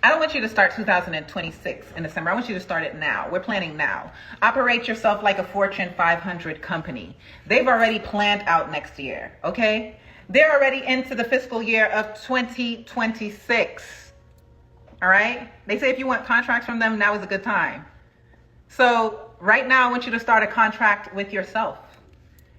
I don't want you to start 2026 in December. I want you to start it now. We're planning now. Operate yourself like a Fortune 500 company. They've already planned out next year, okay? They're already into the fiscal year of 2026, all right? They say if you want contracts from them, now is a good time. So right now, I want you to start a contract with yourself.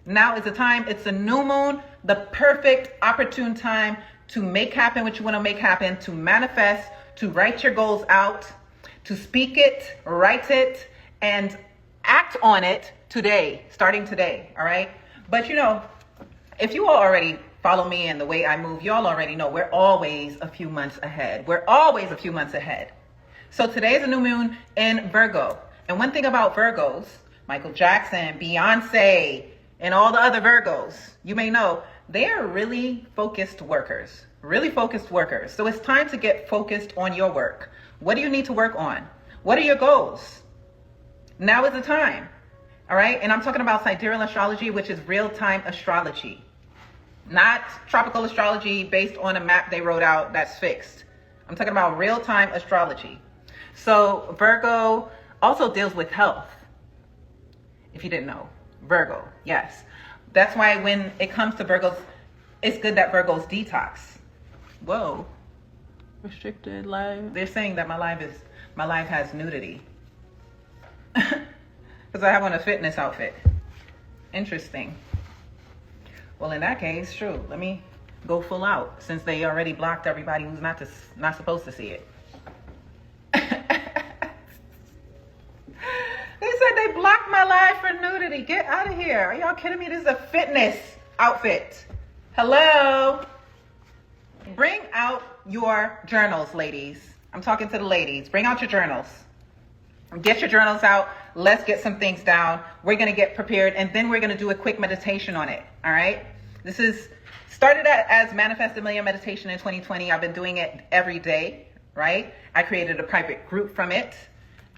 Now is the time. It's a new moon, the perfect opportune time to make happen what you want to make happen, to manifest, to write your goals out, to speak it, write it, and act on it today, starting today, all right? But you know, if you all already follow me and the way I move, y'all already know we're always a few months ahead. We're always a few months ahead. So today is a new moon in Virgo. And one thing about Virgos, Michael Jackson, Beyonce, and all the other Virgos, you may know, they are really focused workers. Really focused workers. So it's time to get focused on your work. What do you need to work on? What are your goals? Now is the time. All right. And I'm talking about sidereal astrology, which is real-time astrology, not tropical astrology based on a map they wrote out that's fixed. I'm talking about real-time astrology. So Virgo also deals with health. If you didn't know, Virgo. Yes. That's why when it comes to Virgos, it's good that Virgos detox. Whoa. Restricted live. They're saying that my live has nudity. Because I have on a fitness outfit. Interesting. Well, in that case, true. Let me go full out since they already blocked everybody who's not supposed to see it. They said they blocked my live for nudity. Get out of here. Are y'all kidding me? This is a fitness outfit. Hello? Bring out your journals, ladies. I'm talking to the ladies. Bring out your journals. Get your journals out. Let's get some things down. We're going to get prepared, and then we're going to do a quick meditation on it. All right? This is started as Manifest a Million Meditation in 2020. I've been doing it every day, right? I created a private group from it.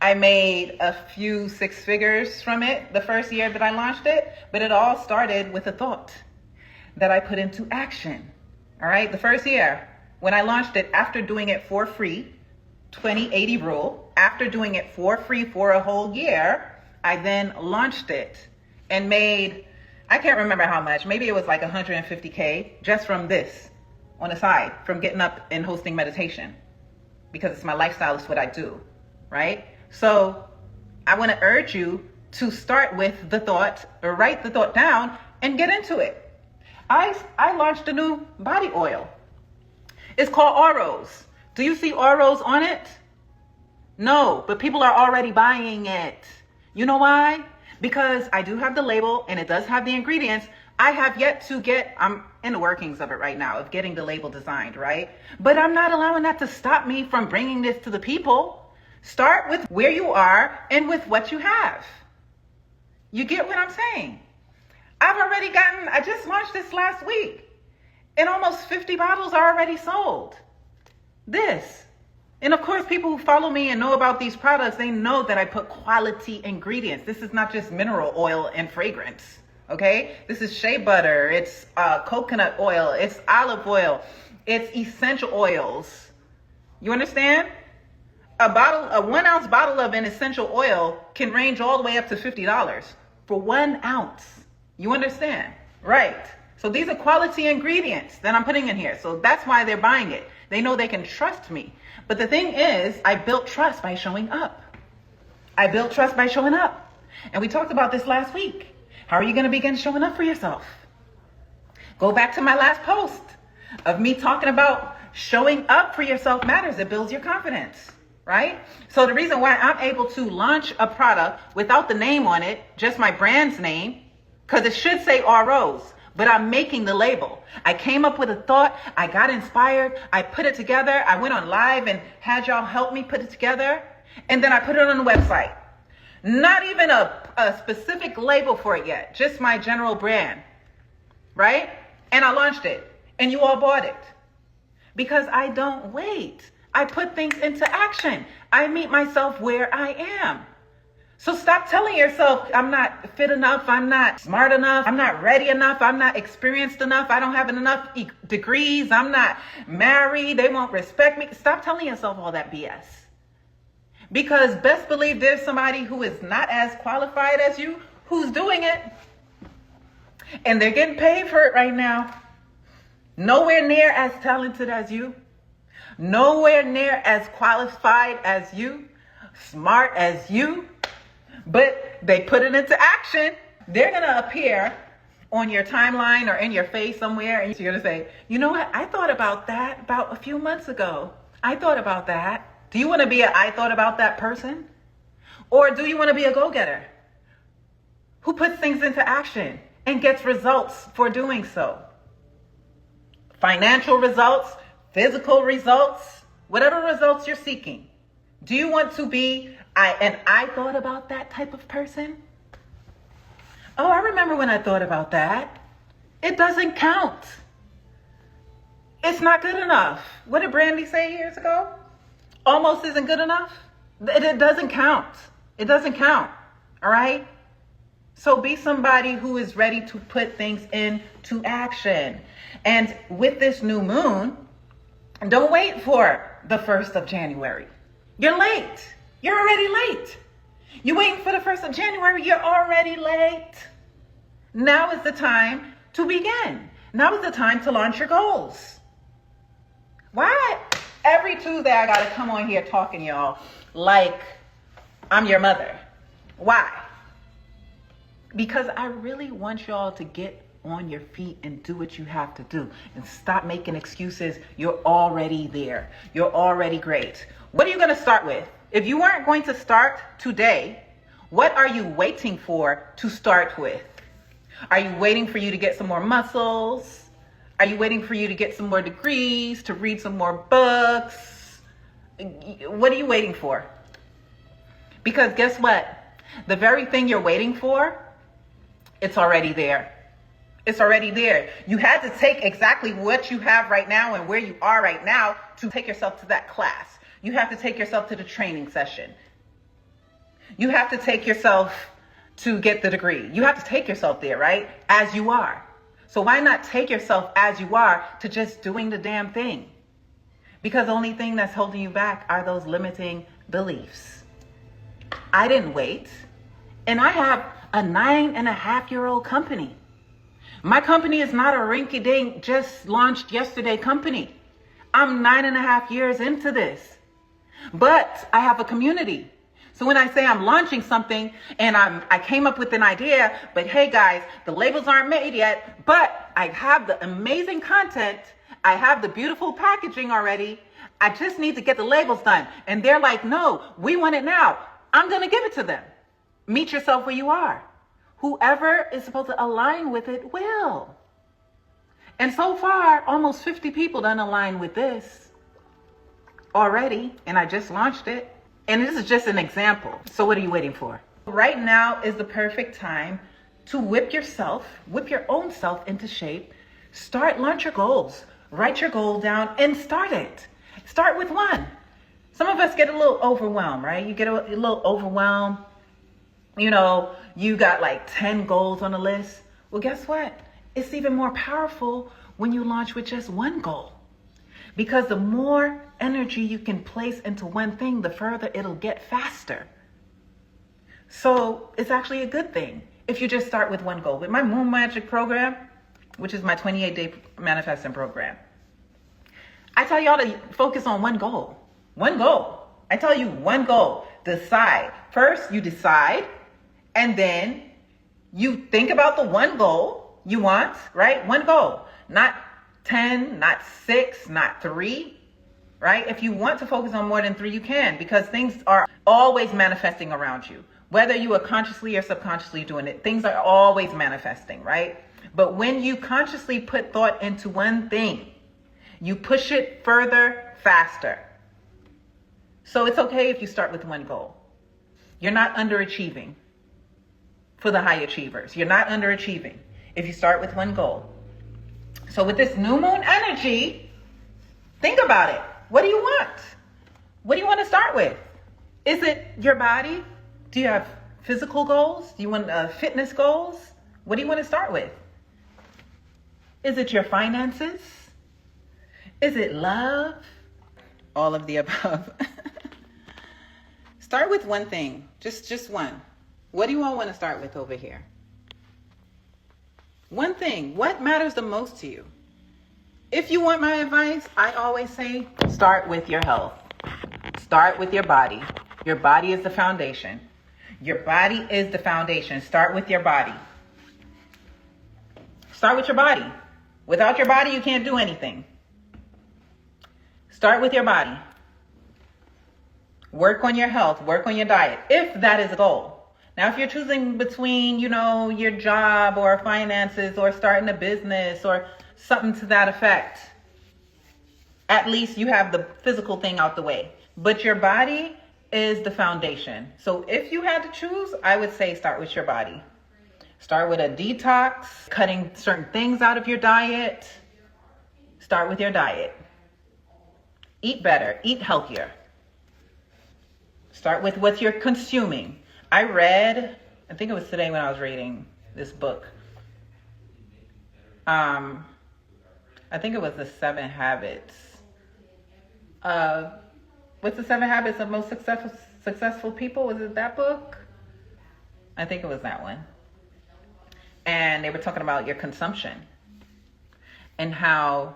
I made a few six figures from it the first year that I launched it, but it all started with a thought that I put into action. All right, the first year when I launched it, after doing it for free, 20/80 rule, after doing it for free for a whole year, I then launched it and made, I can't remember how much, maybe it was like 150K just from this on the side, from getting up and hosting meditation, because it's my lifestyle, it's what I do, right? So I want to urge you to start with the thought, or write the thought down and get into it. I launched a new body oil. It's called Auros. Do you see Auros on it? No, but people are already buying it. You know why? Because I do have the label and it does have the ingredients. I have yet to I'm in the workings of it right now, of getting the label designed, right? But I'm not allowing that to stop me from bringing this to the people. Start with where you are and with what you have. You get what I'm saying? I just launched this last week and almost 50 bottles are already sold. And of course, people who follow me and know about these products, they know that I put quality ingredients. This is not just mineral oil and fragrance, okay? This is shea butter, it's coconut oil, it's olive oil, it's essential oils. You understand? A 1 ounce bottle of an essential oil can range all the way up to $50 for 1 ounce. You understand? Right. So these are quality ingredients that I'm putting in here. So that's why they're buying it. They know they can trust me. But the thing is, I built trust by showing up. And we talked about this last week. How are you going to begin showing up for yourself? Go back to my last post of me talking about showing up for yourself matters. It builds your confidence, right? So the reason why I'm able to launch a product without the name on it, just my brand's name, because it should say Auros, but I'm making the label. I came up with a thought. I got inspired. I put it together. I went on live and had y'all help me put it together. And then I put it on the website. Not even a specific label for it yet. Just my general brand, right? And I launched it. And you all bought it. Because I don't wait. I put things into action. I meet myself where I am. So stop telling yourself, I'm not fit enough, I'm not smart enough, I'm not ready enough, I'm not experienced enough, I don't have enough degrees, I'm not married, they won't respect me. Stop telling yourself all that BS. Because best believe there's somebody who is not as qualified as you who's doing it. And they're getting paid for it right now. Nowhere near as talented as you. Nowhere near as qualified as you. Smart as you. But they put it into action. They're going to appear on your timeline or in your face somewhere. And you're going to say, you know what? I thought about that about a few months ago. I thought about that. Do you want to be I thought about that person? Or do you want to be a go-getter who puts things into action and gets results for doing so? Financial results, physical results, whatever results you're seeking. Do you want to be I thought about that type of person? Oh, I remember when I thought about that. It doesn't count. It's not good enough. What did Brandy say years ago? Almost isn't good enough. It doesn't count. It doesn't count. All right? So be somebody who is ready to put things into action. And with this new moon, don't wait for the 1st of January. You're late. You're already late. You're waiting for the 1st of January. You're already late. Now is the time to begin. Now is the time to launch your goals. Why? Every Tuesday I got to come on here talking, y'all, like I'm your mother. Why? Because I really want y'all to get on your feet and do what you have to do and stop making excuses. You're already there. You're already great. What are you going to start with? If you weren't going to start today, what are you waiting for to start with? Are you waiting for you to get some more muscles? Are you waiting for you to get some more degrees, to read some more books? What are you waiting for? Because guess what? The very thing you're waiting for, it's already there. It's already there. You had to take exactly what you have right now and where you are right now to take yourself to that class. You have to take yourself to the training session. You have to take yourself to get the degree. You have to take yourself there, right? As you are. So why not take yourself as you are to just doing the damn thing? Because the only thing that's holding you back are those limiting beliefs. I didn't wait. And I have a 9.5-year-old company. My company is not a rinky-dink, just launched yesterday company. I'm 9.5 years into this. But I have a community. So when I say I'm launching something and I came up with an idea, but hey guys, the labels aren't made yet, but I have the amazing content. I have the beautiful packaging already. I just need to get the labels done. And they're like, no, we want it now. I'm going to give it to them. Meet yourself where you are. Whoever is supposed to align with it will. And so far, almost 50 people done align with this already. And I just launched it. And this is just an example. So what are you waiting for? Right now is the perfect time to whip your own self into shape. Launch your goals. Write your goal down and start it. Start with one. Some of us get a little overwhelmed, right? You get a little overwhelmed. You know, you got like 10 goals on the list. Well, guess what? It's even more powerful when you launch with just one goal. Because the more energy you can place into one thing, the further it'll get faster. So it's actually a good thing if you just start with one goal. With my Moon Magic program, which is my 28-day manifesting program, I tell y'all to focus on one goal. One goal. I tell you one goal. Decide. First, you decide, and then you think about the one goal you want, right? One goal. Not 10, not 6, not 3, right? If you want to focus on more than 3, you can, because things are always manifesting around you. Whether you are consciously or subconsciously doing it, things are always manifesting, right? But when you consciously put thought into one thing, you push it further, faster. So it's okay if you start with one goal. You're not underachieving for the high achievers. You're not underachieving if you start with one goal. So with this new moon energy, think about it. What do you want? What do you want to start with? Is it your body? Do you have physical goals? Do you want fitness goals? What do you want to start with? Is it your finances? Is it love? All of the above. Start with one thing, just one. What do you all want to start with over here? One thing. What matters the most to you? If you want my advice, I always say start with your health. Start with your body. Your body is the foundation. Your body is the foundation. Start with your body. Start with your body. Without your body, you can't do anything. Start with your body. Work on your health. Work on your diet, if that is a goal. Now, if you're choosing between, your job or finances or starting a business or something to that effect, at least you have the physical thing out the way. But your body is the foundation. So if you had to choose, I would say start with your body. Start with a detox, cutting certain things out of your diet. Start with your diet. Eat better, eat healthier. Start with what you're consuming. I think it was today when I was reading this book. I think it was the 7 Habits. What's the 7 Habits of Most Successful People? Was it that book? I think it was that one. And they were talking about your consumption and how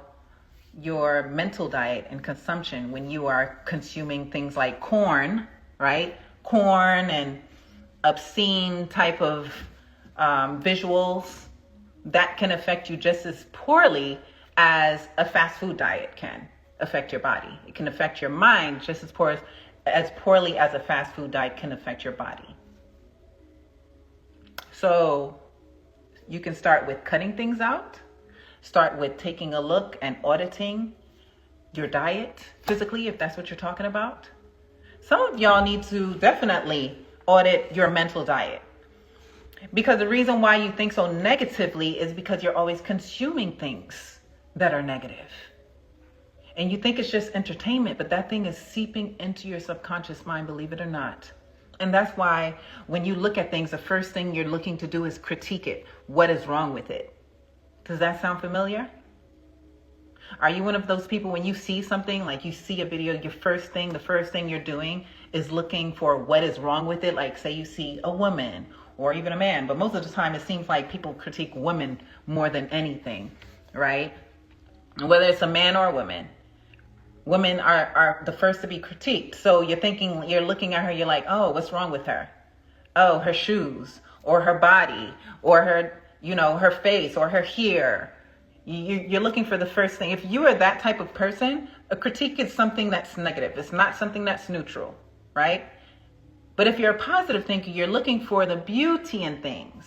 your mental diet and consumption, when you are consuming things like corn, right? Corn and obscene type of visuals, that can affect you just as poorly as a fast food diet can affect your body. It can affect your mind just as poorly as a fast food diet can affect your body. So you can start with cutting things out. Start with taking a look and auditing your diet physically, if that's what you're talking about. Some of y'all need to definitely audit your mental diet. Because the reason why you think so negatively is because you're always consuming things that are negative. And you think it's just entertainment, but that thing is seeping into your subconscious mind, believe it or not. And that's why when you look at things, the first thing you're looking to do is critique it. What is wrong with it? Does that sound familiar? Are you one of those people when you see something, like you see a video, the first thing you're doing is looking for what is wrong with it? Like say you see a woman or even a man, but most of the time it seems like people critique women more than anything, right? Whether it's a man or a woman. Women are the first to be critiqued. So you're looking at her, you're like, oh, what's wrong with her? Oh, her shoes or her body or her, her face or her hair. You're looking for the first thing. If you are that type of person, a critique is something that's negative. It's not something that's neutral, right? But if you're a positive thinker, you're looking for the beauty in things.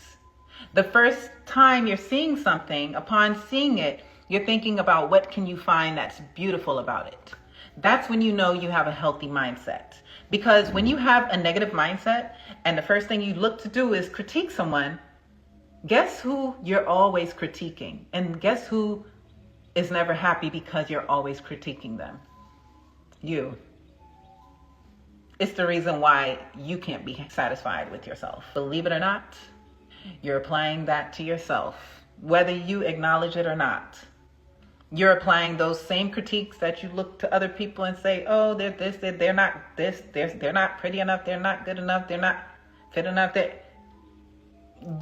The first time you're seeing something, upon seeing it, you're thinking about what can you find that's beautiful about it. That's when you know you have a healthy mindset. Because when you have a negative mindset and the first thing you look to do is critique someone, guess who you're always critiquing? And guess who is never happy because you're always critiquing them? You. It's the reason why you can't be satisfied with yourself. Believe it or not, you're applying that to yourself, whether you acknowledge it or not. You're applying those same critiques that you look to other people and say, oh, they're this, they're not this, they're not pretty enough, they're not good enough, they're not fit enough.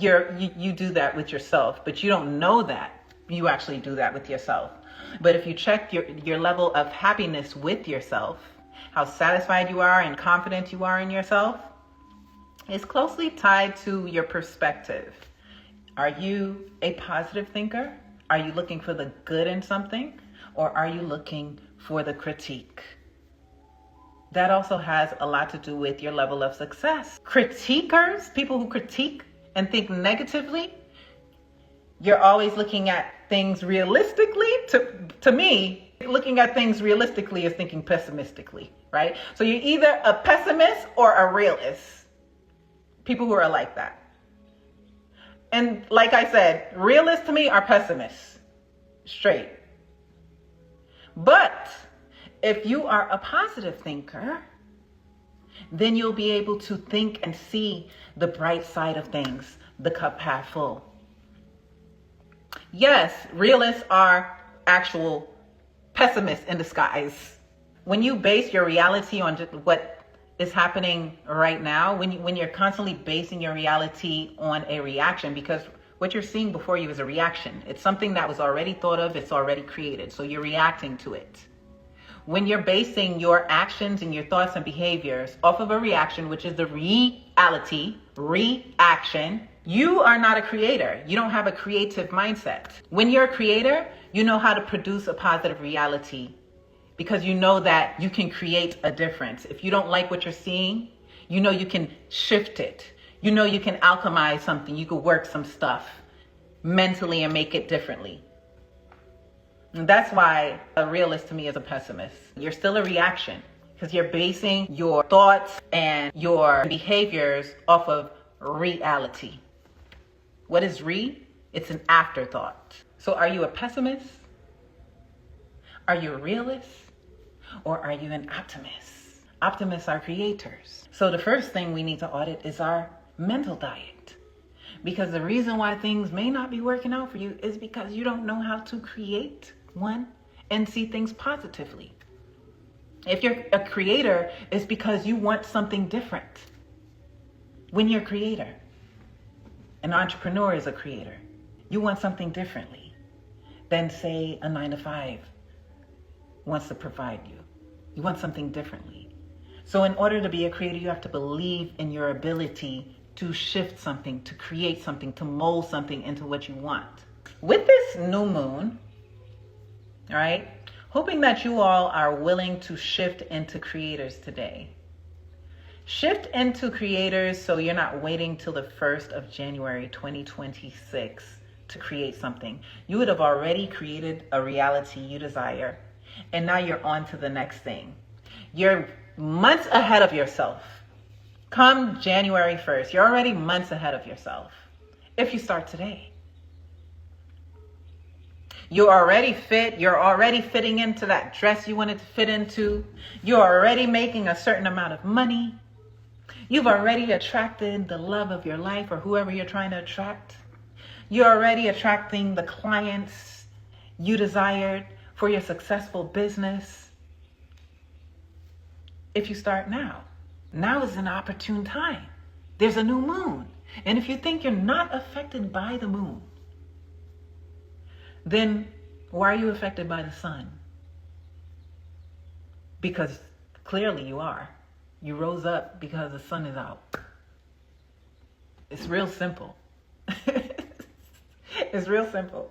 You do that with yourself, but you don't know that you actually do that with yourself. But if you check your level of happiness with yourself, how satisfied you are and confident you are in yourself, is closely tied to your perspective. Are you a positive thinker? Are you looking for the good in something? Or are you looking for the critique? That also has a lot to do with your level of success. Critiquers, people who critique and think negatively, you're always looking at things realistically. To me, looking at things realistically is thinking pessimistically, right? So you're either a pessimist or a realist. People who are like that. And like I said, realists to me are pessimists, straight. But if you are a positive thinker, then you'll be able to think and see the bright side of things, the cup half full. Yes, realists are actual pessimists in disguise. When you base your reality on just what is happening right now, when you're constantly basing your reality on a reaction, because what you're seeing before you is a reaction. It's something that was already thought of, it's already created, so you're reacting to it. When you're basing your actions and your thoughts and behaviors off of a reaction, which is the reality, reaction, you are not a creator. You don't have a creative mindset. When you're a creator, you know how to produce a positive reality because you know that you can create a difference. If you don't like what you're seeing, you know you can shift it. You know you can alchemize something. You could work some stuff mentally and make it differently. And that's why a realist to me is a pessimist. You're still a reaction because you're basing your thoughts and your behaviors off of reality. What is It's an afterthought. So are you a pessimist? Are you a realist? Or are you an optimist? Optimists are creators. So the first thing we need to audit is our mental diet. Because the reason why things may not be working out for you is because you don't know how to create one and see things positively. If you're a creator, it's because you want something different. When you're a creator, an entrepreneur is a creator. You want something differently than, say, a 9-to-5 wants to provide you. You want something differently. So in order to be a creator, you have to believe in your ability to shift something, to create something, to mold something into what you want. With this new moon, all right, hoping that you all are willing to shift into creators today. Shift into creators so you're not waiting till the 1st of January 2026 to create something. You would have already created a reality you desire, and now you're on to the next thing. You're months ahead of yourself. Come January 1st, you're already months ahead of yourself if you start today. You're already fit. You're already fitting into that dress you wanted to fit into. You're already making a certain amount of money. You've already attracted the love of your life or whoever you're trying to attract. You're already attracting the clients you desired for your successful business. If you start now, now is an opportune time. There's a new moon. And if you think you're not affected by the moon, then why are you affected by the sun? Because clearly you are. You rose up because the sun is out. It's real simple. It's real simple.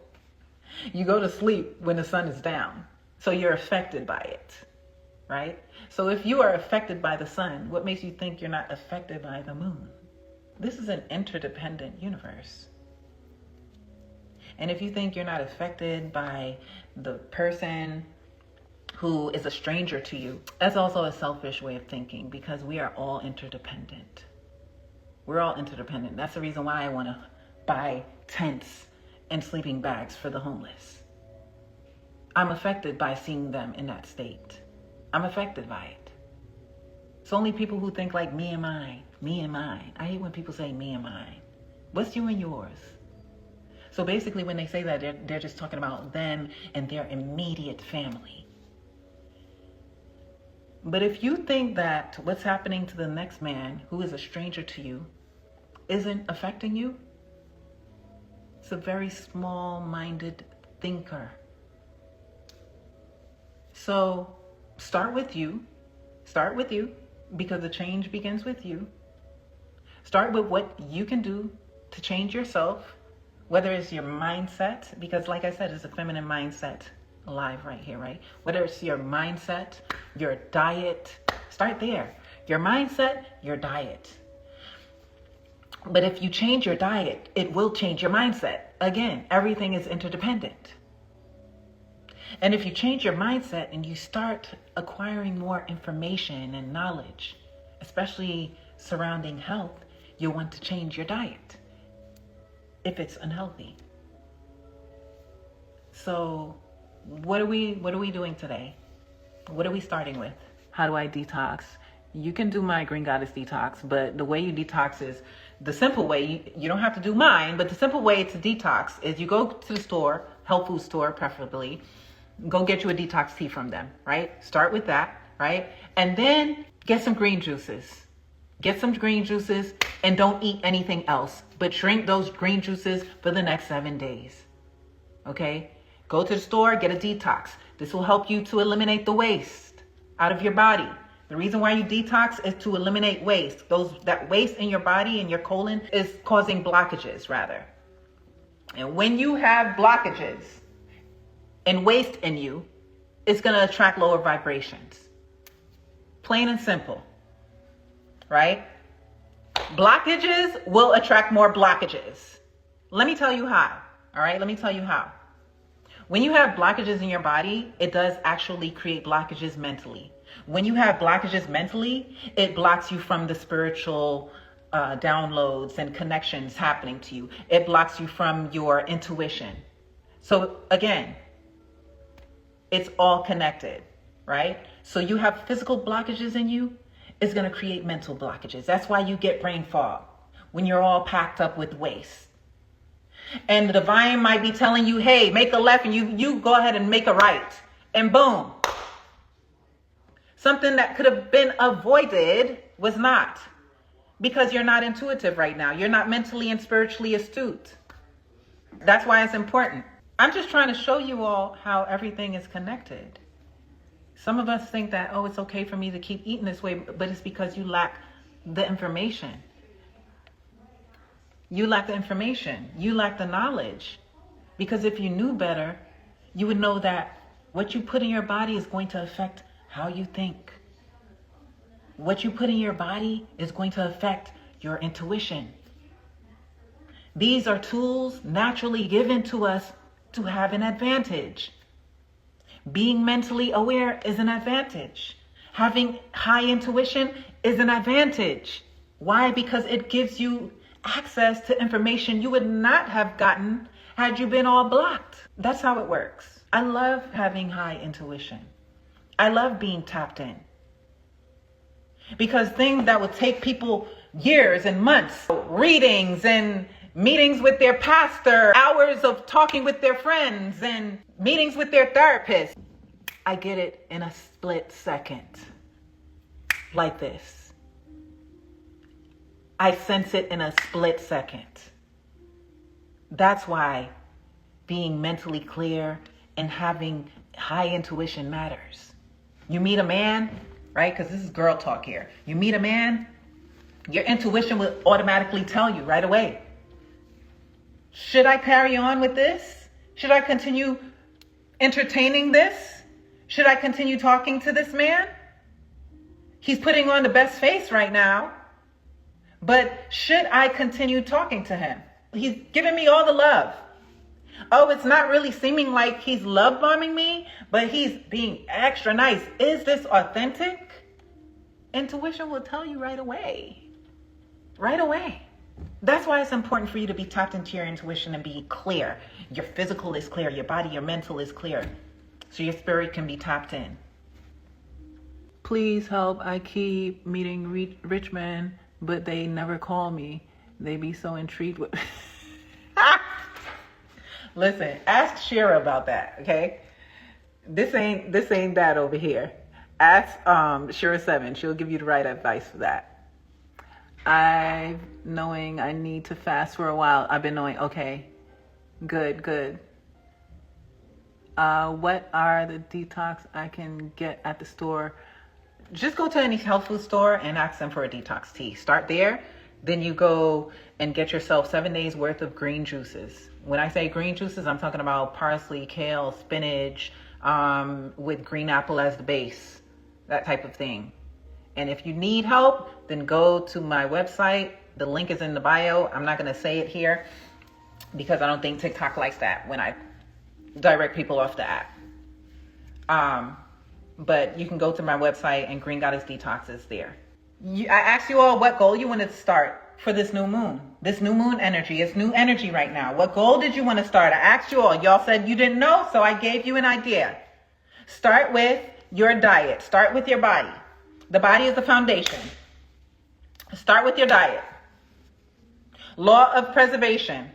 You go to sleep when the sun is down. So you're affected by it, right? So if you are affected by the sun, what makes you think you're not affected by the moon? This is an interdependent universe. And if you think you're not affected by the person who is a stranger to you, that's also a selfish way of thinking because we are all interdependent. We're all interdependent. That's the reason why I want to buy tents and sleeping bags for the homeless. I'm affected by seeing them in that state. I'm affected by it. It's only people who think like me and mine, me and mine. I hate when people say me and mine. What's you and yours? So basically when they say that, they're just talking about them and their immediate family. But if you think that what's happening to the next man who is a stranger to you isn't affecting you, it's a very small-minded thinker. So start with you. Start with you because the change begins with you. Start with what you can do to change yourself. Whether it's your mindset, because like I said, it's a feminine mindset alive right here, right? Whether it's your mindset, your diet, start there. Your mindset, your diet. But if you change your diet, it will change your mindset. Again, everything is interdependent. And if you change your mindset and you start acquiring more information and knowledge, especially surrounding health, you'll want to change your diet if it's unhealthy. So what are we doing today? What are we starting with? How do I detox You can do my Green Goddess detox, but the way you detox is the simple way. You don't have to do mine, but the simple way to detox is you go to the store, health food store preferably, go get you a detox tea from them, right? Start with that, right? And then get some green juices. Get some green juices and don't eat anything else, but drink those green juices for the next 7 days. Okay? Go to the store, get a detox. This will help you to eliminate the waste out of your body. The reason why you detox is to eliminate waste. That waste in your body and your colon is causing blockages, rather. And when you have blockages and waste in you, it's going to attract lower vibrations. Plain and simple. Right? Blockages will attract more blockages. Let me tell you how. All right? Let me tell you how. When you have blockages in your body, it does actually create blockages mentally. When you have blockages mentally, it blocks you from the spiritual downloads and connections happening to you. It blocks you from your intuition. So again, it's all connected, right? So you have physical blockages in you, it's going to create mental blockages. That's why you get brain fog when you're all packed up with waste. And the divine might be telling you, hey, make a left, and you go ahead and make a right. And boom. Something that could have been avoided was not. Because you're not intuitive right now. You're not mentally and spiritually astute. That's why it's important. I'm just trying to show you all how everything is connected. Some of us think that, oh, it's okay for me to keep eating this way, but it's because you lack the information. You lack the information. You lack the knowledge. Because if you knew better, you would know that what you put in your body is going to affect how you think. What you put in your body is going to affect your intuition. These are tools naturally given to us to have an advantage. Being mentally aware is an advantage. Having high intuition is an advantage. Why? Because it gives you access to information you would not have gotten had you been all blocked. That's how it works. I love having high intuition. I love being tapped in. Because things that would take people years and months, readings and meetings with their pastor, hours of talking with their friends and meetings with their therapist, I get it in a split second. Like this. I sense it in a split second. That's why being mentally clear and having high intuition matters. You meet a man, right? Because this is girl talk here. You meet a man, your intuition will automatically tell you right away. Should I carry on with this? Should I continue entertaining this? Should I continue talking to this man? He's putting on the best face right now. But should I continue talking to him? He's giving me all the love. Oh, it's not really seeming like he's love bombing me, but he's being extra nice. Is this authentic? Intuition will tell you right away. Right away. That's why it's important for you to be tapped into your intuition and be clear. Your physical is clear. Your body, your mental is clear. So your spirit can be tapped in. Please help. I keep meeting rich men, but they never call me. They be so intrigued with... Listen, ask Shira about that, okay? This ain't that over here. Ask Shira 7. She'll give you the right advice for that. I'm knowing I need to fast for a while. I've been knowing, okay. Good. What are the detox I can get at the store? Just go to any health food store and ask them for a detox tea. Start there. Then you go and get yourself 7 days worth of green juices. When I say green juices, I'm talking about parsley, kale, spinach, with green apple as the base, that type of thing. And if you need help, then go to my website. The link is in the bio. I'm not going to say it here because I don't think TikTok likes that when I direct people off the app. But you can go to my website and Green Goddess Detox is there. I asked you all what goal you wanted to start for this new moon. This new moon energy. It's new energy right now. What goal did you want to start? I asked you all. Y'all said you didn't know, so I gave you an idea. Start with your diet. Start with your body. The body is the foundation. Start with your diet. Law of preservation.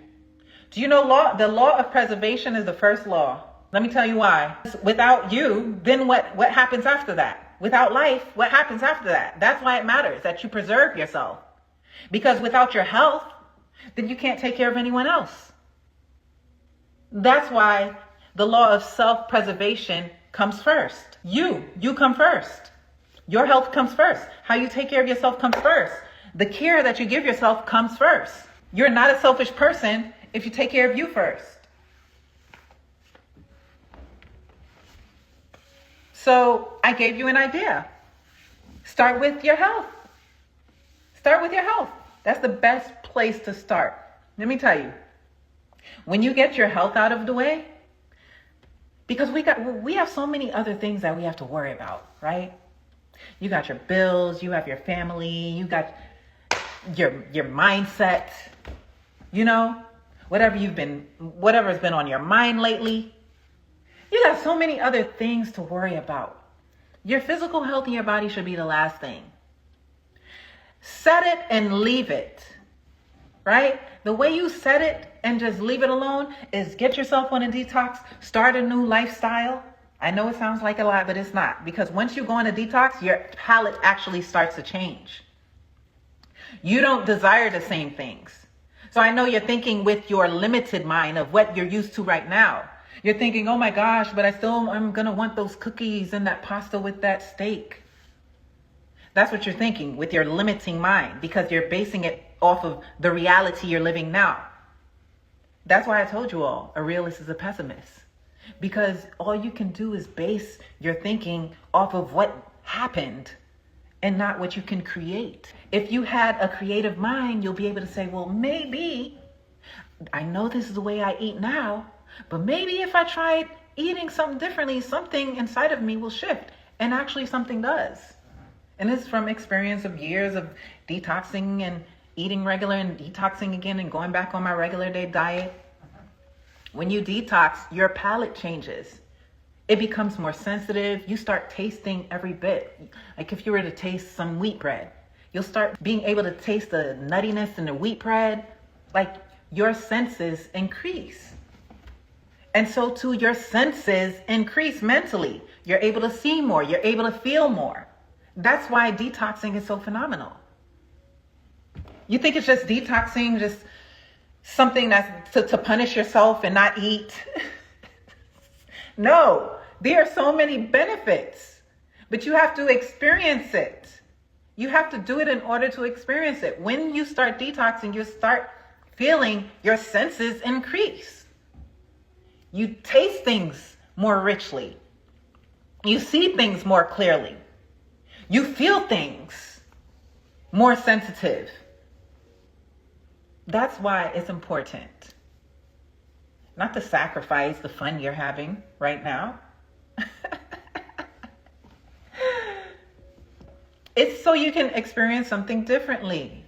Do you know the law of preservation is the first law? Let me tell you why. Without you, then what happens after that? Without life, what happens after that? That's why it matters that you preserve yourself. Because without your health, then you can't take care of anyone else. That's why the law of self-preservation comes first. You come first. Your health comes first. How you take care of yourself comes first. The care that you give yourself comes first. You're not a selfish person if you take care of you first. So I gave you an idea. Start with your health. Start with your health. That's the best place to start. Let me tell you, when you get your health out of the way, because we have so many other things that we have to worry about, right? You got your bills, you have your family, you got your mindset, whatever's been on your mind lately. You got so many other things to worry about. Your physical health in your body should be the last thing. Set it and leave it, right? The way you set it and just leave it alone is get yourself on a detox, start a new lifestyle. I know it sounds like a lot, but it's not. Because once you go on a detox, your palate actually starts to change. You don't desire the same things. So I know you're thinking with your limited mind of what you're used to right now. You're thinking, oh my gosh, but I'm going to want those cookies and that pasta with that steak. That's what you're thinking with your limiting mind because you're basing it off of the reality you're living now. That's why I told you all, a realist is a pessimist. Because all you can do is base your thinking off of what happened and not what you can create. If you had a creative mind, you'll be able to say, well, maybe I know this is the way I eat now, but maybe if I tried eating something differently, something inside of me will shift. And actually something does. And it's from experience of years of detoxing and eating regular and detoxing again and going back on my regular day diet. When you detox, your palate changes. It becomes more sensitive. You start tasting every bit. Like if you were to taste some wheat bread, you'll start being able to taste the nuttiness in the wheat bread. Like your senses increase. And so too, your senses increase mentally. You're able to see more. You're able to feel more. That's why detoxing is so phenomenal. You think it's just detoxing, just something that's to punish yourself and not eat? No, there are so many benefits, but you have to experience it. You have to do it in order to experience it. When you start detoxing, you start feeling your senses increase. You taste things more richly. You see things more clearly. You feel things more sensitive. That's why it's important not to sacrifice the fun you're having right now. It's so you can experience something differently.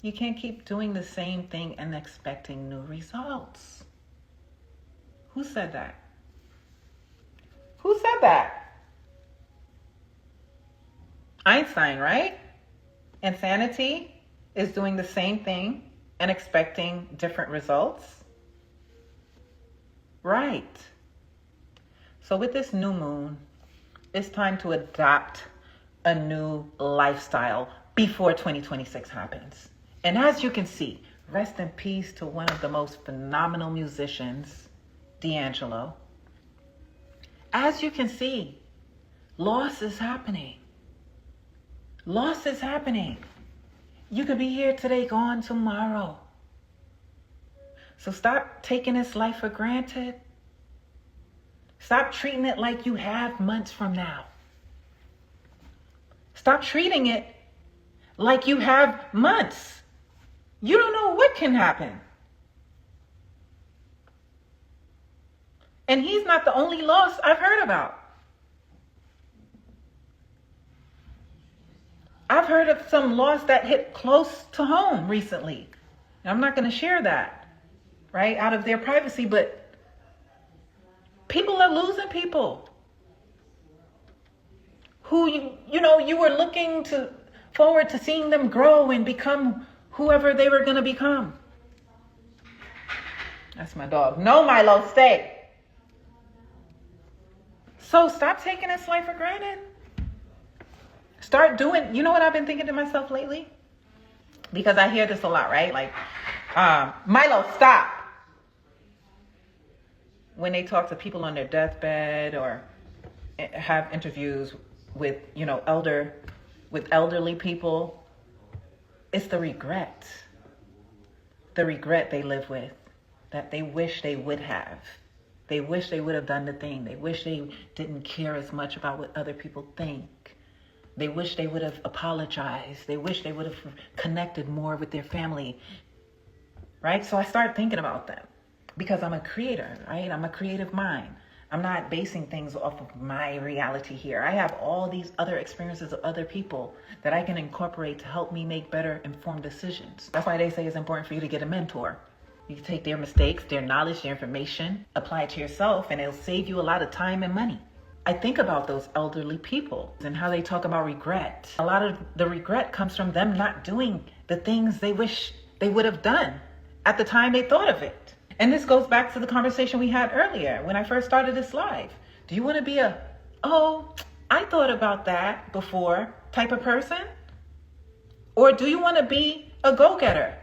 You can't keep doing the same thing and expecting new results. Who said that? Who said that? Einstein, right? Insanity is doing the same thing and expecting different results. Right. So with this new moon, it's time to adopt a new lifestyle before 2026 happens. And as you can see, rest in peace to one of the most phenomenal musicians, D'Angelo. As you can see, loss is happening. Loss is happening. You could be here today, gone tomorrow. So stop taking this life for granted. Stop treating it like you have months from now. Stop treating it like you have months. You don't know what can happen. And he's not the only loss I've heard about. I've heard of some loss that hit close to home recently. And I'm not going to share that, right, out of their privacy, but people are losing people. who you were looking forward to seeing them grow and become whoever they were going to become. That's my dog. No, Milo, stay. So stop taking this life for granted. Start doing, you know what I've been thinking to myself lately? Because I hear this a lot, right? Like, Milo, stop. When they talk to people on their deathbed or have interviews with, elderly people, it's the regret they live with, that they wish they would have. They wish they would have done the thing. They wish they didn't care as much about what other people think. They wish they would have apologized. They wish they would have connected more with their family, right? So I started thinking about them because I'm a creator, right? I'm a creative mind. I'm not basing things off of my reality here. I have all these other experiences of other people that I can incorporate to help me make better informed decisions. That's why they say it's important for you to get a mentor. You can take their mistakes, their knowledge, their information, apply it to yourself, and it'll save you a lot of time and money. I think about those elderly people and how they talk about regret. A lot of the regret comes from them not doing the things they wish they would have done at the time they thought of it. And this goes back to the conversation we had earlier when I first started this live. Do you want to be I thought about that before type of person? Or do you want to be a go-getter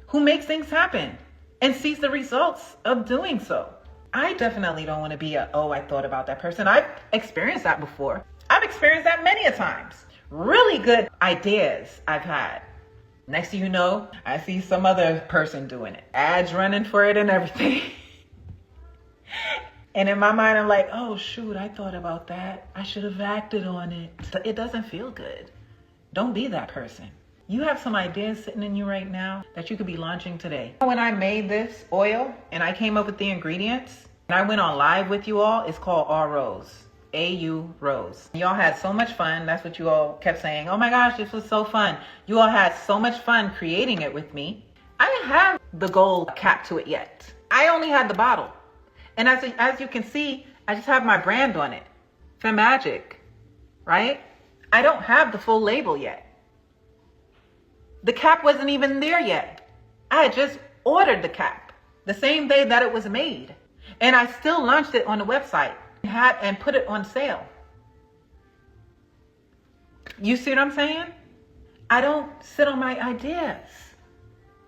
who makes things happen and sees the results of doing so? I definitely don't want to be I thought about that person. I've experienced that before. I've experienced that many a times. Really good ideas I've had. Next thing you know, I see some other person doing it. Ads running for it and everything. And in my mind, I'm like, oh, shoot, I thought about that. I should have acted on it. It doesn't feel good. Don't be that person. You have some ideas sitting in you right now that you could be launching today. When I made this oil and I came up with the ingredients and I went on live with you all, it's called All Rose. AU Rose. Y'all had so much fun. That's what you all kept saying. Oh my gosh, this was so fun. You all had so much fun creating it with me. I didn't have the gold cap to it yet. I only had the bottle. And as you can see, I just have my brand on it. FEMMAGIC, right? I don't have the full label yet. The cap wasn't even there yet. I had just ordered the cap the same day that it was made. And I still launched it on the website and put it on sale. You see what I'm saying? I don't sit on my ideas.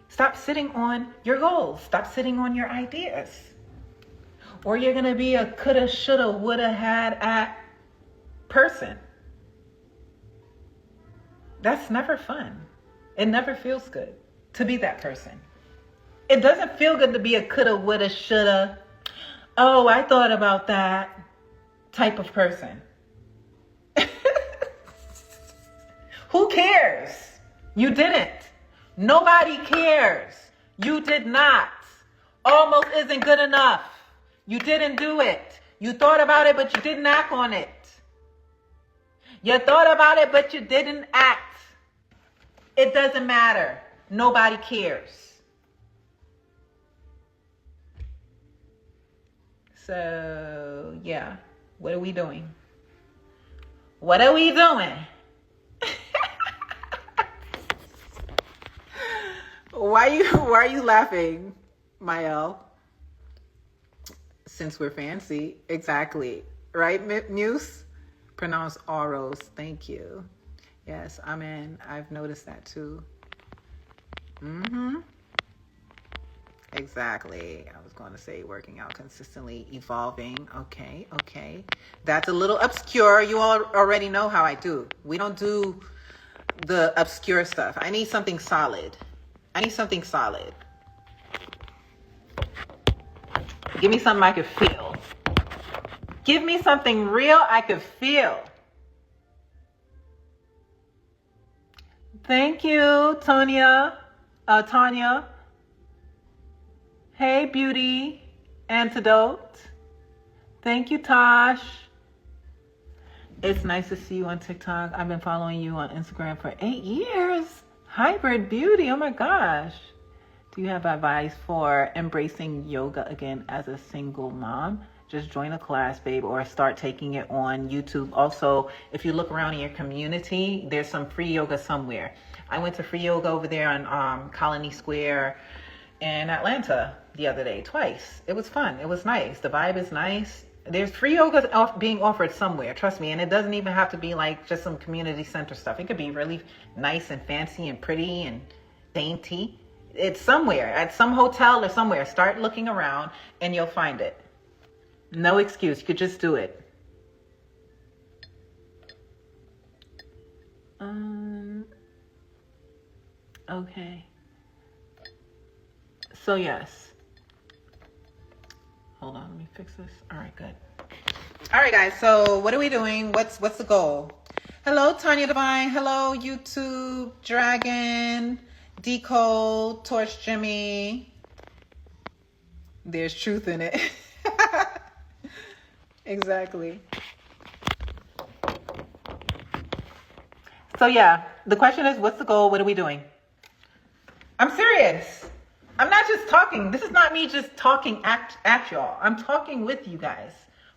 Stop sitting on your goals. Stop sitting on your ideas. Or you're going to be a coulda, shoulda, woulda, had, at person. That's never fun. It never feels good to be that person. It doesn't feel good to be a coulda, woulda, shoulda. Oh, I thought about that type of person. Who cares? You didn't. Nobody cares. You did not. Almost isn't good enough. You didn't do it. You thought about it, but you didn't act on it. You thought about it, but you didn't act. It doesn't matter. Nobody cares. So, yeah. What are we doing? What are we doing? Why are you laughing, Mael? Since we're fancy. Exactly. Right, Muse? Pronounce Oros. Thank you. Yes, I'm in. I've noticed that too. Exactly. I was going to say working out consistently, evolving. Okay. That's a little obscure. You all already know how I do. We don't do the obscure stuff. I need something solid. Give me something I could feel. Give me something real I could feel. Thank you, Tanya. Hey, Beauty Antidote. Thank you, Tosh. It's nice to see you on TikTok. I've been following you on Instagram for 8 years. Hybrid Beauty. Oh my gosh. Do you have advice for embracing yoga again as a single mom? just join a class, babe, or start taking it on YouTube. Also, if you look around in your community, there's some free yoga somewhere. I went to free yoga over there on Colony Square in Atlanta the other day, twice. It was fun. It was nice. The vibe is nice. There's free yoga being offered somewhere, trust me. And it doesn't even have to be like just some community center stuff. It could be really nice and fancy and pretty and dainty. It's somewhere, at some hotel or somewhere. Start looking around and you'll find it. No excuse. You could just do it. Okay. So yes. Hold on, let me fix this. All right, good. All right, guys. So what are we doing? What's the goal? Hello, Tanya Divine. Hello, YouTube Dragon, Decode, Torch Jimmy. There's truth in it. Exactly. So yeah, the question is, what's the goal? What are we doing? I'm serious. I'm not just talking. This is not me just talking at y'all. I'm talking with you guys.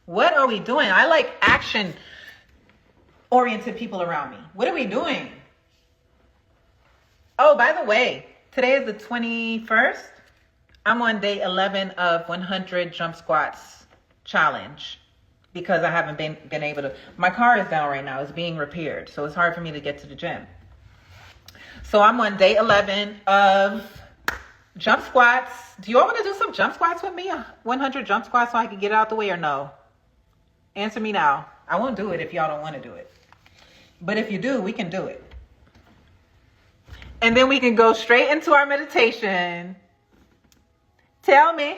What are we doing? I like action-oriented people around me. What are we doing? Oh, by the way, today is the 21st. I'm on day 11 of 100 jump squats challenge because I haven't been able to. My car is down right now. It's being repaired, so it's hard for me to get to the gym. So I'm on day 11 of jump squats. Do you all want to do some jump squats with me? 100 jump squats so I can get it out the way, or no? Answer me now. I won't do it if y'all don't want to do it. But if you do, we can do it. And then we can go straight into our meditation. Tell me,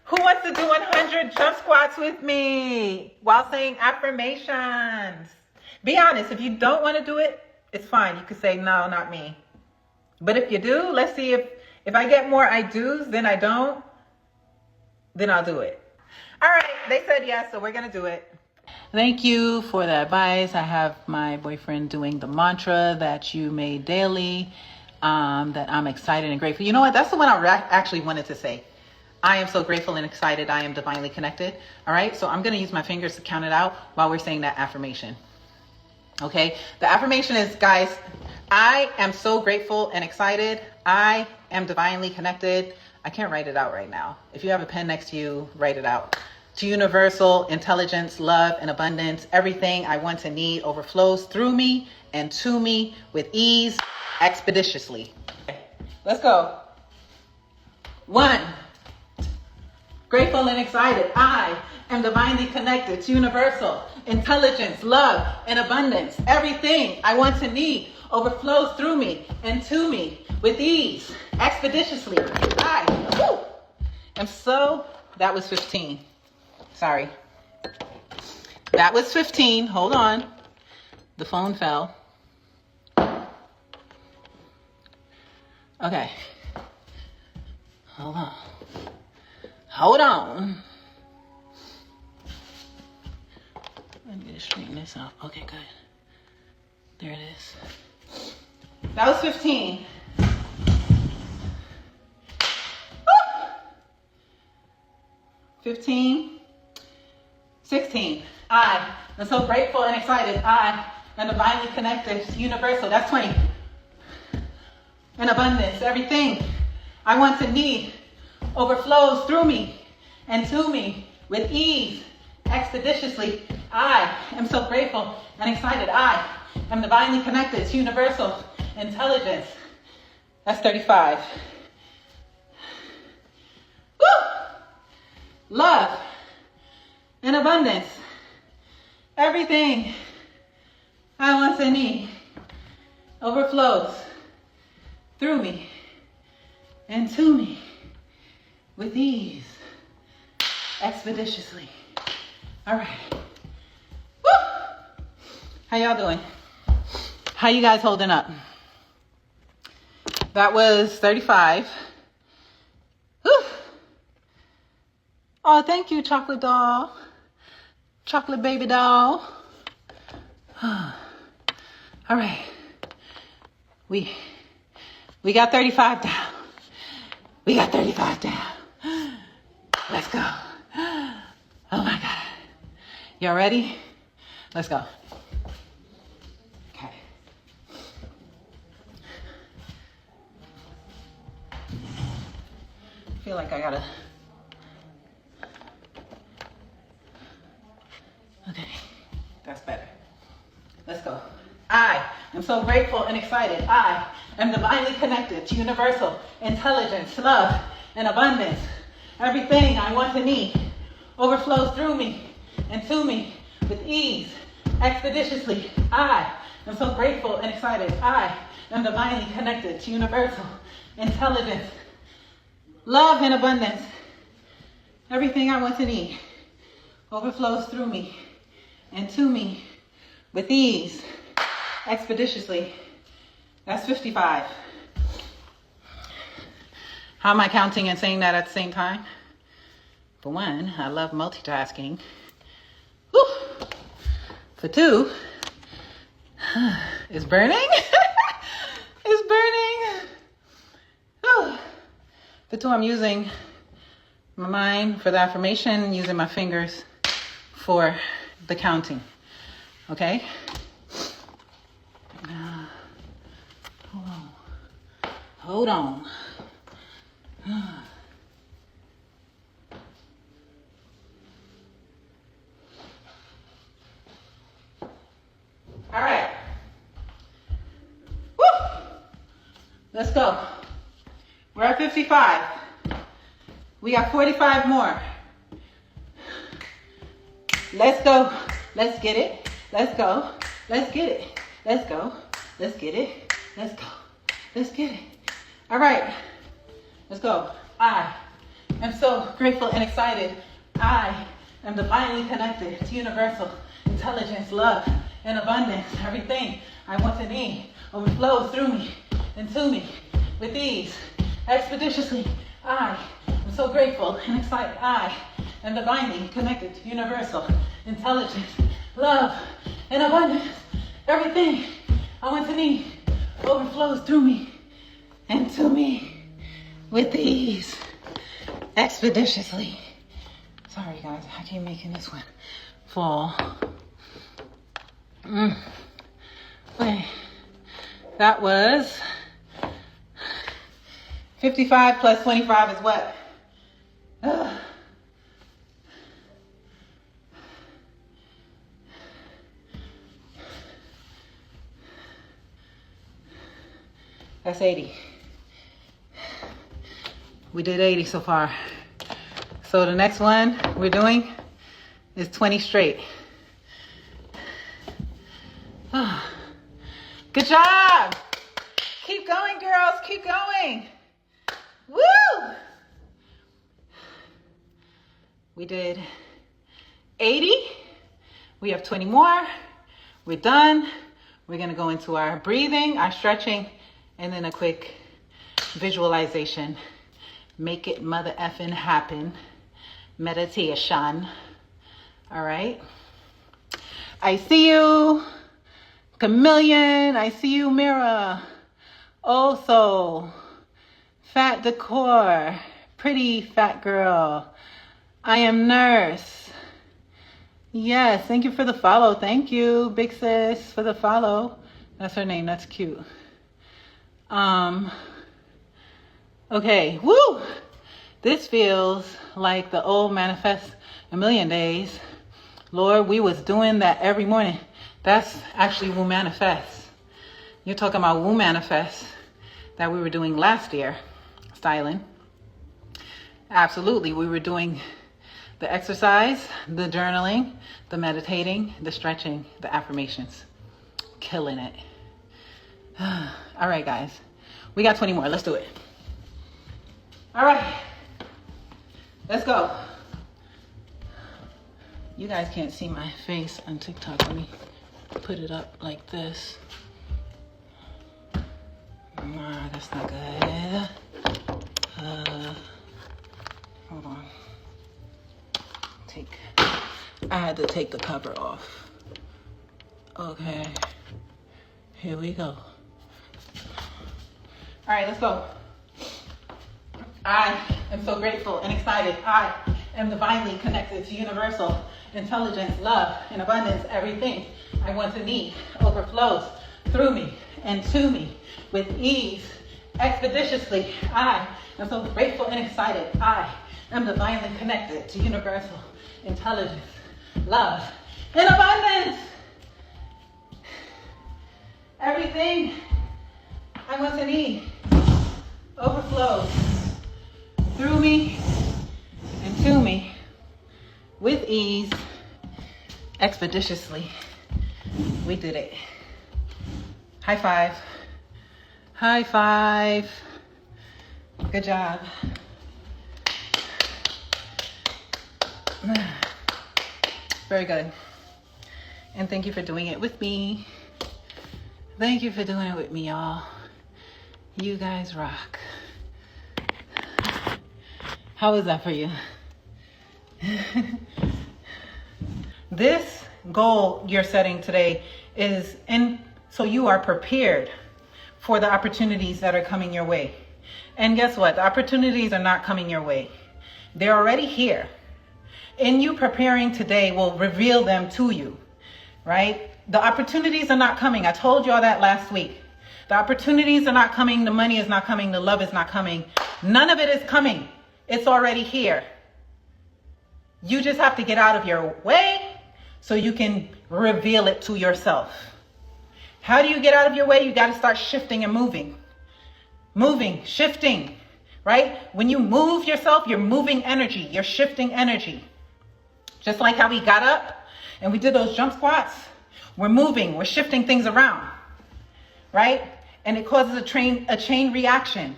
who wants to do 100 jump squats with me while saying affirmations? Be honest. If you don't want to do it, it's fine. You could say, no, not me. But if you do, let's see if I get more I do's than I don't, then I'll do it. All right. They said yes, so we're going to do it. Thank you for the advice. I have my boyfriend doing the mantra that you made daily, that I'm excited and grateful. You know what? That's the one I actually wanted to say. I am so grateful and excited. I am divinely connected. All right. So I'm going to use my fingers to count it out while we're saying that affirmation. Okay. The affirmation is, guys, I am so grateful and excited. I am divinely connected. I can't write it out right now. If you have a pen next to you, write it out. To universal intelligence, love, and abundance, everything I want and need overflows through me and to me with ease, expeditiously. Okay, let's go. 1, grateful and excited. I am divinely connected to universal intelligence, love, and abundance. Everything I want and need overflows through me and to me with ease, expeditiously. I am so, that was 15. Sorry. That was 15. Hold on. The phone fell. Okay. Hold on. Hold on. I need to straighten this out. Okay, good. There it is. That was 15. 15. 16. I am so grateful and excited. I am divinely connected to universal. That's 20. In abundance, everything I want and need overflows through me and to me with ease, expeditiously. I am so grateful and excited. I am divinely connected to universal intelligence. That's 35. Woo! Love in abundance. Everything I want and need overflows through me and to me with ease, expeditiously. All right. Woo! How y'all doing? How you guys holding up? That was 35. Whew. Oh, thank you, chocolate doll. Chocolate baby doll. All right. We got 35 down. We got 35 down. Let's go. Y'all ready? Let's go. Okay. I feel like I gotta. Okay, that's better. Let's go. I am so grateful and excited. I am divinely connected to universal intelligence, love, and abundance. Everything I want to need overflows through me and to me with ease, expeditiously. I am so grateful and excited. I am divinely connected to universal intelligence, love, and abundance. Everything I want to need overflows through me and to me with ease, expeditiously. That's 55. How am I counting and saying that at the same time? For one, I love multitasking. Whew. For two, it's burning. It's burning. Whew. For two, I'm using my mind for the affirmation, using my fingers for the counting. Okay? Hold on. All right. Woo! Let's go. We're at 55. We got 45 more. Let's go. Let's get it. Let's go. Let's get it. Let's go. Let's get it. Let's go. Let's get it. All right. Let's go. I am so grateful and excited. I am divinely connected to universal intelligence, love, and abundance. Everything I want to need overflows through me and to me with ease, expeditiously. I am so grateful and excited. I am divinely connected to universal intelligence, love, and abundance. Everything I want to need overflows through me and to me with ease, expeditiously. Sorry guys, I keep making this one fall. Okay, that was 55 plus 25 is what? That's 80. We did 80 so far. So the next one we're doing is 20 straight. Good job. Keep going, girls. Keep going. Woo! We did 80. We have 20 more. We're done. We're going to go into our breathing, our stretching, and then a quick visualization. Make it mother effing happen. Meditation. All right. I see you, Chameleon. I see you, Mira. Also, Fat Decor. Pretty fat girl. I am Nurse. Yes, thank you for the follow. Thank you, Big Sis, for the follow. That's her name. That's cute. Okay, woo! This feels like the old Manifest a Million days. Lord, we was doing that every morning. That's actually Woo Manifest. You're talking about Woo Manifest that we were doing last year, styling. Absolutely, we were doing the exercise, the journaling, the meditating, the stretching, the affirmations. Killing it. All right, guys. We got 20 more. Let's do it. All right. Let's go. You guys can't see my face on TikTok. Let me put it up like this. Nah, that's not good. Hold on. I had to take the cover off. Okay. Here we go. All right, let's go. I am so grateful and excited. I am divinely connected to universal intelligence, love, and abundance. Everything I want to need overflows through me and to me with ease, expeditiously. I am so grateful and excited. I am divinely connected to universal intelligence, love, and abundance. Everything I want to need overflows through me and to me with ease, expeditiously. We did it. High five. High five. Good job. Very good. And thank you for doing it with me. Thank you for doing it with me, y'all. You guys rock. How was that for you? This goal you're setting today is so you are prepared for the opportunities that are coming your way. And guess what? The opportunities are not coming your way. They're already here. And you preparing today will reveal them to you, right? The opportunities are not coming. I told you all that last week. The opportunities are not coming. The money is not coming. The love is not coming. None of it is coming. It's already here. You just have to get out of your way so you can reveal it to yourself. How do you get out of your way? You got to start shifting and moving. Moving, shifting, right? When you move yourself, you're moving energy. You're shifting energy. Just like how we got up and we did those jump squats. We're moving, we're shifting things around, right? And it causes a chain reaction.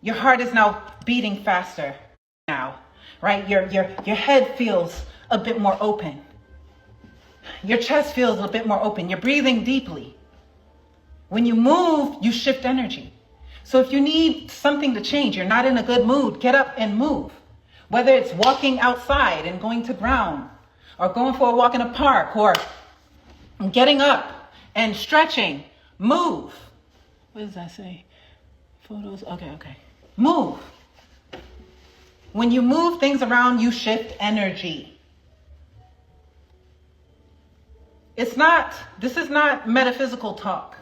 Your heart is now beating faster now, right? Your head feels a bit more open. Your chest feels a bit more open. You're breathing deeply. When you move, you shift energy. So if you need something to change, you're not in a good mood, get up and move. Whether it's walking outside and going to ground, or going for a walk in a park, or getting up and stretching, move. What does that say? Photos, okay. Move. When you move things around, you shift energy. This is not metaphysical talk.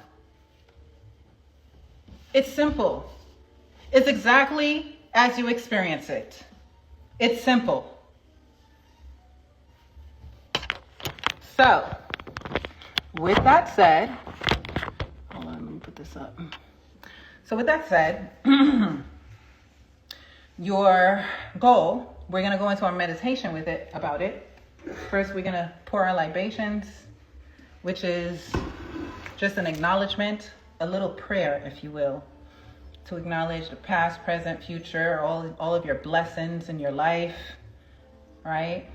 It's simple. It's exactly as you experience it. It's simple. So, with that said, hold on, let me put this up. So with that said, your goal, we're going to go into our meditation about it. First, we're going to pour our libations, which is just an acknowledgement, a little prayer, if you will, to acknowledge the past, present, future, all of your blessings in your life, right?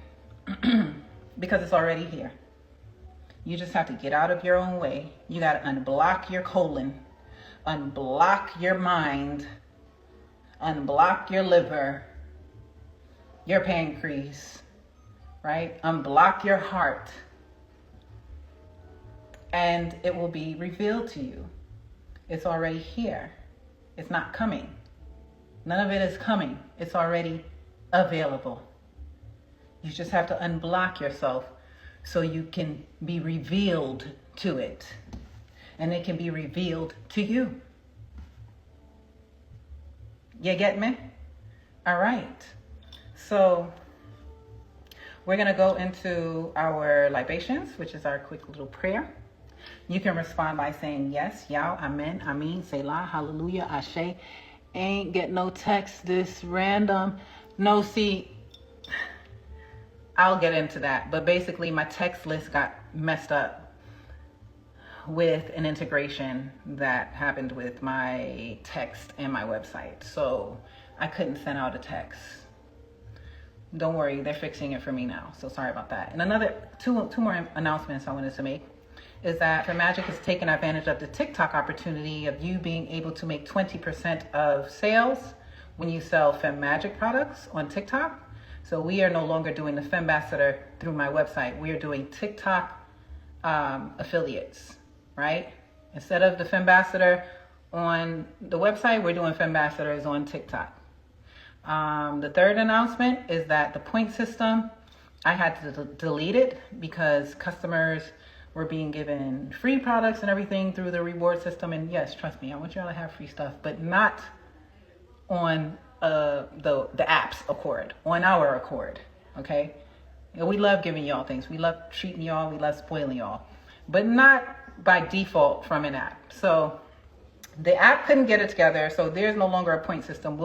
Because it's already here. You just have to get out of your own way. You got to unblock your colon, unblock your mind, unblock your liver, your pancreas, right? Unblock your heart. And it will be revealed to you. It's already here. It's not coming. None of it is coming. It's already available. You just have to unblock yourself so you can be revealed to it. And it can be revealed to you. You get me? All right. So we're going to go into our libations, which is our quick little prayer. You can respond by saying yes, Yao, Amen, Amin, Selah, Hallelujah, Ashe. Ain't get no text this random. No, see, I'll get into that. But basically my text list got messed up with an integration that happened with my text and my website. So I couldn't send out a text. Don't worry, they're fixing it for me now. So sorry about that. And another two more announcements I wanted to make is that FEMMAGIC has taken advantage of the TikTok opportunity of you being able to make 20% of sales when you sell FEMMAGIC products on TikTok. So we are no longer doing the FEMMAGIC through my website. We are doing TikTok affiliates, right? Instead of the FEMMAGIC on the website, we're doing FEMMAGICs on TikTok. The third announcement is that the point system I had to delete it because customers were being given free products and everything through the reward system. And yes, trust me, I want y'all to have free stuff, but not on the app's accord, on our accord. Okay, we love giving y'all things, we love treating y'all, we love spoiling y'all, but not by default from an app. So the app couldn't get it together, so there's no longer a point system.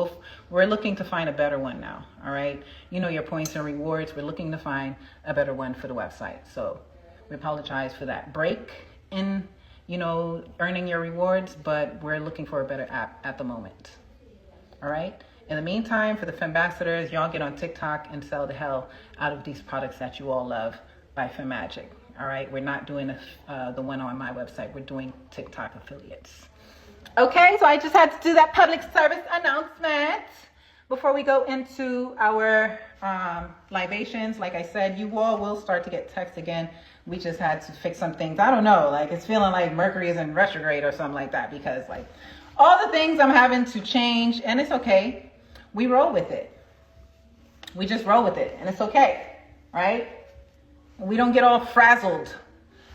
We're looking to find a better one now. All right, you know, your points and rewards, we're looking to find a better one for the website. So we apologize for that break in, you know, earning your rewards, but we're looking for a better app at the moment. All right, in the meantime, for the FEMMAGICers, y'all get on TikTok and sell the hell out of these products that you all love by FEMMAGIC. All right, we're not doing the one on my website, we're doing TikTok affiliates. Okay, so I just had to do that public service announcement before we go into our libations. Like I said, you all will start to get text again. We just had to fix some things. I don't know, like it's feeling like Mercury is in retrograde or something like that, because like all the things I'm having to change, and it's okay. We roll with it. We just roll with it, and it's okay, right? We don't get all frazzled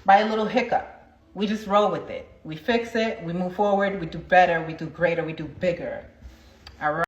by a little hiccup. We just roll with it. We fix it. We move forward. We do better. We do greater. We do bigger. All right.